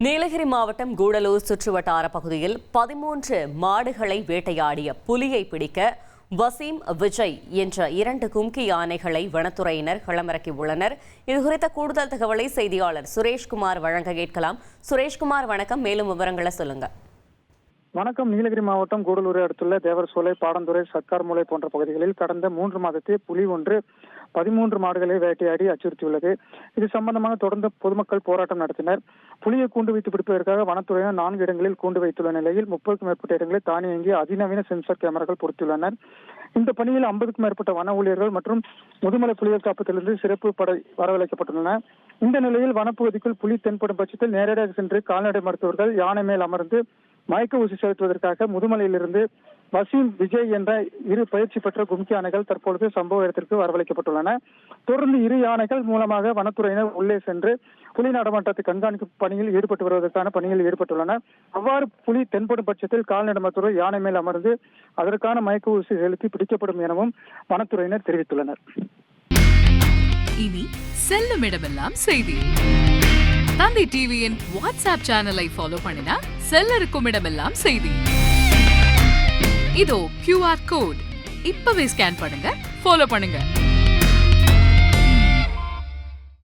நீலகிரி மாவட்டம் கூடலூர் சுற்றுவட்டார பகுதியில் 13 மாடுகளை வேட்டையாடிய புலியை பிடிக்க வசீம், விஜய் என்ற 2 கும்கி யானைகளை வனத்துறையினர் களமிறக்கியுள்ளனர். இதுகுறித்த கூடுதல் தகவலை செய்தியாளர் சுரேஷ்குமார் வழங்க கேட்கலாம். சுரேஷ்குமார், வணக்கம். மேலும் விவரங்களை சொல்லுங்க. வணக்கம். நீலகிரி மாவட்டம் கூடலூரை அடுத்துள்ள தேவர்சோலை, பாடந்துறை, சர்க்கார்மூலை போன்ற பகுதிகளில் கடந்த 3 மாதத்தில் புலி ஒன்று 13 மாடுகளை வேட்டையாடி அச்சுறுத்தியுள்ளது. இது சம்பந்தமாக தொடர்ந்து பொதுமக்கள் போராட்டம் நடத்தினர். புலியை கூண்டு வைத்து பிடிப்பதற்காக வனத்துறையினர் 4 இடங்களில் கூண்டு வைத்துள்ள நிலையில் 30க்கும் மேற்பட்ட இடங்களில் தானியங்கி அதிநவீன சென்சார் கேமராக்கள் பொருத்தியுள்ளனர். இந்த பணியில் 50க்கும் மேற்பட்ட வன ஊழியர்கள் மற்றும் முதுமலை புலிகள் காப்பகத்திலிருந்து சிறப்பு படை வரவழைக்கப்பட்டுள்ளன. இந்த நிலையில் வனப்பகுதிக்குள் புலி தென்படும் பட்சத்தில் நேரடியாக சென்று கால்நடை மருத்துவர்கள் யானை மேல் அமர்ந்து மயக்க ஊசி செலுத்துவதற்காக முதுமலையிலிருந்து வசீம், விஜய் என்ற 2 பயிற்சி பெற்ற கும்கி யானைகள் தற்பொழுது சம்பவ இடத்திற்கு வரவழைக்கப்பட்டுள்ளன. தொடர்ந்து 2 யானைகள் மூலமாக வனத்துறையினர் உள்ளே சென்று புலி நடமாட்டத்தை கண்காணிக்கும் பணியில் ஈடுபட்டு வருவதற்கான பணியில் ஈடுபட்டுள்ளனர். அவ்வாறு புலி தென்படும் பட்சத்தில் கால்நடை மருத்துவர் யானை மேல் அமர்ந்து அதற்கான மயக்க ஊசி செலுத்தி பிடிக்கப்படும் எனவும் வனத்துறையினர் தெரிவித்துள்ளனர். இனி செல்லும் இடமெல்லாம் செய்தி. தந்தை டிவியின் வாட்ஸ்அப் சேனலை ஃபாலோ பண்ணினா செல்ல இருக்கும் இடமெல்லாம் செய்தி. இதோ QR கோட் இப்பவே ஸ்கேன் பண்ணுங்க, ஃபாலோ பண்ணுங்க.